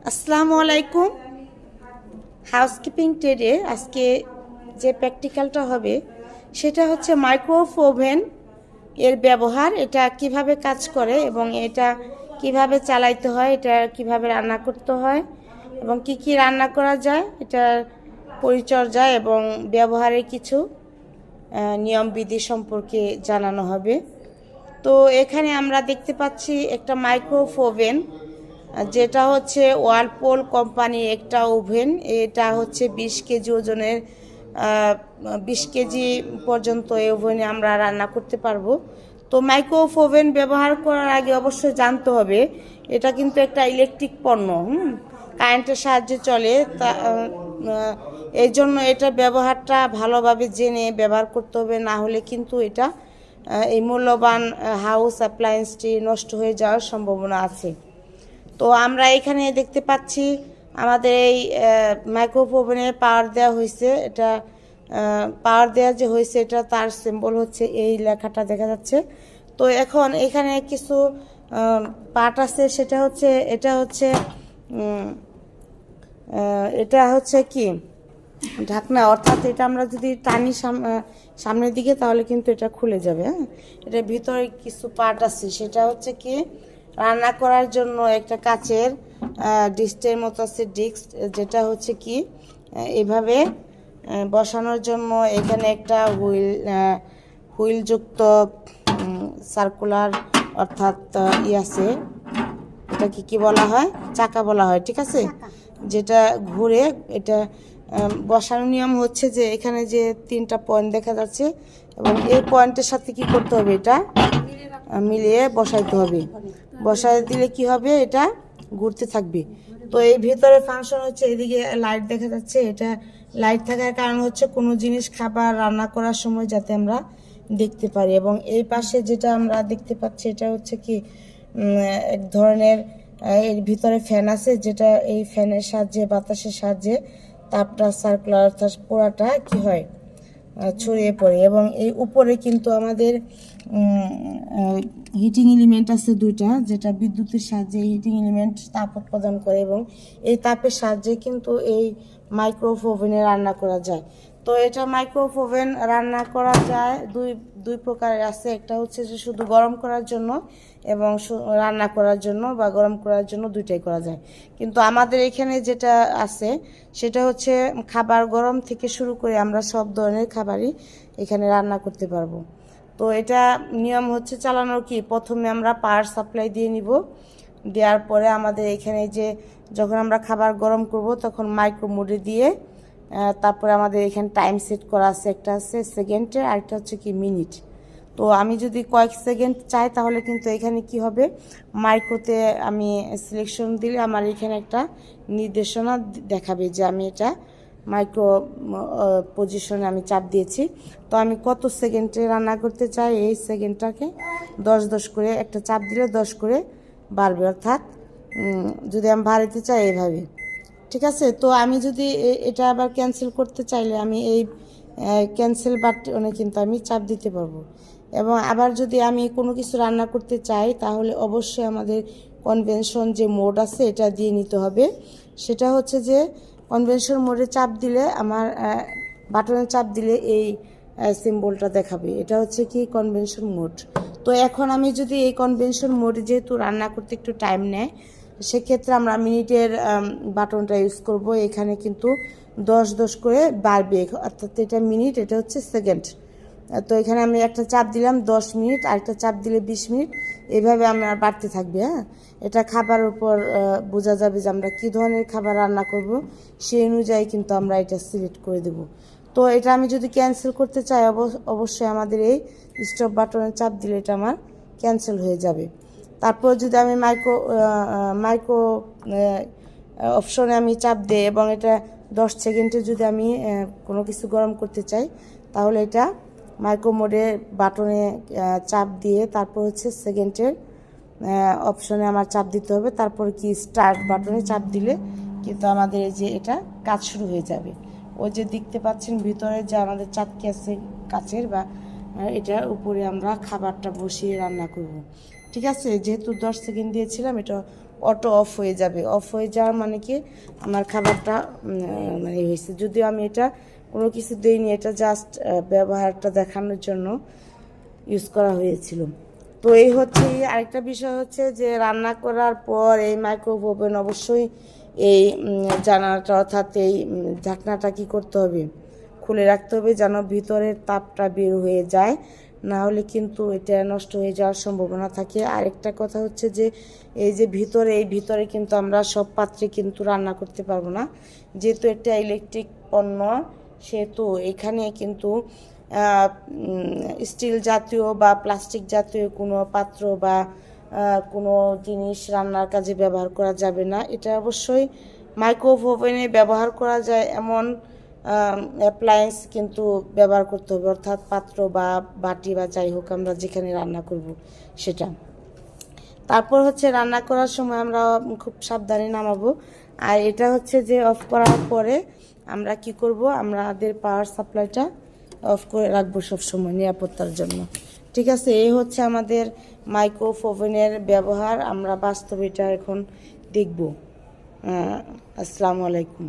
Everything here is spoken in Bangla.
আসসালামু আলাইকুম। হাউসকিপিং ট্রেডে আজকে যে প্র্যাকটিক্যালটা হবে সেটা হচ্ছে মাইক্রোওয়েভ ওভেন এর ব্যবহার, এটা কিভাবে কাজ করে এবং এটা কিভাবে চালাইতে হয়, এটা কিভাবে রান্না করতে হয় এবং কি কি রান্না করা যায়, এটার পরিচর্যা এবং ব্যবহারের কিছু নিয়মবিধি সম্পর্কে জানানো হবে। তো এখানে আমরা দেখতে পাচ্ছি একটা মাইক্রোওয়েভ ওভেন, যেটা হচ্ছে ওয়ালপল কোম্পানির একটা ওভেন। এটা হচ্ছে 20 কেজি ওজনের, 20 কেজি পর্যন্ত এই ওভেনে আমরা রান্না করতে পারবো। তো মাইক্রোওয়েভ ওভেন ব্যবহার করার আগে অবশ্যই জানতে হবে এটা কিন্তু একটা ইলেকট্রিক পণ্য, কারেন্টের সাহায্যে চলে। তা এই জন্য এটা ব্যবহারটা ভালোভাবে জেনে ব্যবহার করতে হবে, না হলে কিন্তু এটা এই মূল্যবান হাউস অ্যাপ্লায়েন্সটি নষ্ট হয়ে যাওয়ার সম্ভাবনা আছে। তো আমরা এখানে দেখতে পাচ্ছি আমাদের এই মাইক্রোওয়েভ ওভেনে পাওয়ার দেওয়া হয়েছে। এটা পাওয়ার দেওয়া যে হয়েছে এটা তার সিম্বল হচ্ছে এই লেখাটা দেখা যাচ্ছে। তো এখন এখানে কিছু পার্ট আছে, সেটা হচ্ছে এটা হচ্ছে কি ঢাকনা, অর্থাৎ এটা আমরা যদি টানি সামনের দিকে তাহলে কিন্তু এটা খুলে যাবে। হ্যাঁ, এটার ভিতরে কিছু পার্ট আছে, সেটা হচ্ছে কি রান্না করার জন্য একটা কাচের ডিস্কের মতো আছে ডিস্ক, যেটা হচ্ছে কি এভাবে বসানোর জন্য এখানে একটা হুইলযুক্ত সার্কুলার অর্থাৎ আছে, এটা কি বলা হয়, চাকা বলা হয়, ঠিক আছে, যেটা ঘুরে এটা বসানোর নিয়ম হচ্ছে যে এখানে যে 3টা পয়েন্ট দেখা যাচ্ছে এবং এই পয়েন্টের সাথে কি করতে হবে, এটা মিলিয়ে বসাইতে হবে। বসাই দিলে কি হবে, এটা ঘুরতে থাকবে। তো এই ভিতরে ফাংশন হচ্ছে, এদিকে লাইট দেখা যাচ্ছে, এটা লাইট থাকার কারণ হচ্ছে কোনো জিনিস খাবার রান্না করার সময় যাতে আমরা দেখতে পারি। এবং এই পাশে যেটা আমরা দেখতে পাচ্ছি এটা হচ্ছে কি এক ধরনের এর ভিতরে ফ্যান আছে, যেটা এই ফ্যানের সাহায্যে বাতাসের সাহায্যে তাপটা সার্কুলার অর্থাৎ পোড়াটা কি হয় ছড়িয়ে পড়ে। এবং এই উপরে কিন্তু আমাদের হিটিং এলিমেন্ট আছে 2টা, যেটা বিদ্যুতের সাহায্যে হিটিং এলিমেন্ট তাপ উৎপাদন করে এবং এই তাপের সাহায্যে কিন্তু এই মাইক্রোওয়েভ ওভেনে রান্না করা যায়। তো এটা মাইক্রোওয়েভ ওভেন রান্না করা যায় দুই প্রকারের আছে, একটা হচ্ছে যে শুধু গরম করার জন্য এবং রান্না করার জন্য বা গরম করার জন্য দুইটাই করা যায়। কিন্তু আমাদের এখানে যেটা আছে সেটা হচ্ছে খাবার গরম থেকে শুরু করে আমরা সব ধরনের খাবারই এখানে রান্না করতে পারবো। তো এটা নিয়ম হচ্ছে চালানোর কি, প্রথমে আমরা পাওয়ার সাপ্লাই দিয়ে নিব, দেওয়ার পরে আমাদের এখানে যে যখন আমরা খাবার গরম করব তখন মাইক্রো মোডে দিয়ে তারপরে আমাদের এখানে টাইম সেট করা আছে, একটা আছে সেকেন্ডের আর একটা হচ্ছে কি মিনিট। তো আমি যদি কয়েক সেকেন্ড চাই তাহলে কিন্তু এখানে কি হবে, মাইক্রোতে আমি সিলেকশন দিলে আমার এখানে একটা নির্দেশনা দেখাবে যে আমি এটা মাইক্রো পজিশনে আমি চাপ দিয়েছি। তো আমি কত সেকেন্ডে রান্না করতে চাই এই সেকেন্ডটাকে 10 করে একটা চাপ দিলে 10 করে বাড়বে, অর্থাৎ যদি আমি বাড়াতে চাই এইভাবে, ঠিক আছে। তো আমি যদি এটা আবার ক্যান্সেল করতে চাইলে আমি এই ক্যান্সেল বাটনে কিন্তু আমি চাপ দিতে পারবো। এবং আবার যদি আমি কোনো কিছু রান্না করতে চাই তাহলে অবশ্যই আমাদের কনভেনশন যে মোড আছে এটা দিয়ে নিতে হবে। সেটা হচ্ছে যে কনভেনশন মোডে চাপ দিলে আমার বাটনে চাপ দিলে এই সিম্বলটা দেখাবে, এটা হচ্ছে কি কনভেনশন মোড। তো এখন আমি যদি এই কনভেনশন মোডে যেহেতু রান্না করতে একটু টাইম নেয় সেক্ষেত্রে আমরা মিনিটের বাটনটা ইউজ করব। এখানে কিন্তু 10 করে বাড়বে, অর্থাৎ এটা মিনিট, এটা হচ্ছে সেকেন্ড। তো এখানে আমি একটা চাপ দিলাম 10 মিনিট, আরেকটা চাপ দিলে 20 মিনিট, এইভাবে আমার বাড়তে থাকবে। হ্যাঁ, এটা খাবারের উপর বোঝা যাবে যে আমরা কী ধরনের খাবার রান্না করব, সেই অনুযায়ী কিন্তু আমরা এটা সিলেক্ট করে দেব। তো এটা আমি যদি ক্যান্সেল করতে চাই অবশ্যই আমাদের এই স্টপ বাটনে চাপ দিলে এটা আমার ক্যান্সেল হয়ে যাবে। তারপর যদি আমি মাইক্রো অপশনে আমি চাপ দিই এবং এটা 10 সেকেন্ডে যদি আমি কোনো কিছু গরম করতে চাই তাহলে এটা মাইক্রো মোডে বাটনে চাপ দিয়ে তারপর হচ্ছে সেকেন্ডের অপশনে আমার চাপ দিতে হবে, তারপর কি স্টার্ট বাটনে চাপ দিলে কিন্তু আমাদের এই যে এটা কাজ শুরু হয়ে যাবে। ওই যে দেখতে পাচ্ছেন ভিতরে যে আমাদের চাটকি আছে কাচের, বা এটার উপরে আমরা খাবারটা বসিয়ে রান্না করব। ঠিক আছে, যেহেতু 10 সেকেন্ড দিয়েছিলাম এটা অটো অফ হয়ে যাবে। অফ হয়ে যাওয়ার মানে কি আমার খাবারটা মানে হয়েছে। যদিও আমি এটা কোনো কিছু দিইনি, এটা জাস্ট ব্যবহারটা দেখানোর জন্য ইউজ করা হয়েছিল। তো এই হচ্ছে আরেকটা বিষয় হচ্ছে যে রান্না করার পর এই মাইক্রোওয়েভ ওভেন অবশ্যই এই জানালাটা অর্থাৎ এই ঢাকনাটা কী করতে হবে, খুলে রাখতে হবে যেন ভিতরের তাপটা বের হয়ে যায়, না হলে কিন্তু এটা নষ্ট হয়ে যাওয়ার সম্ভাবনা থাকে। আরেকটা কথা হচ্ছে যে এই যে এই ভিতরে কিন্তু আমরা সব পাত্রে কিন্তু রান্না করতে পারবো না, যেহেতু এটা ইলেকট্রিক পণ্য, সেহেতু এখানে কিন্তু স্টিল জাতীয় বা প্লাস্টিক জাতীয় কোনো পাত্র বা কোনো জিনিস রান্নার কাজে ব্যবহার করা যাবে না। এটা অবশ্যই মাইক্রোওয়েভ ওভেনে ব্যবহার করা যায় এমন অ্যাপ্লায়েন্স কিন্তু ব্যবহার করতে হবে, অর্থাৎ পাত্র বা বাটি বা যাই হোক আমরা যেখানে রান্না করব সেটা। তারপর হচ্ছে রান্না করার সময় আমরা খুব সাবধানে নামাবো। আর এটা হচ্ছে যে অফ করার পরে আমরা কি করব, আমাদের পাওয়ার সাপ্লাইটা অফ করে রাখবো সবসময় নিরাপত্তার জন্য। ঠিক আছে, এই হচ্ছে আমাদের মাইক্রোওয়েভ ওভেনের ব্যবহার। আমরা বাস্তবে এটা এখন দেখব। আসসালামু আলাইকুম।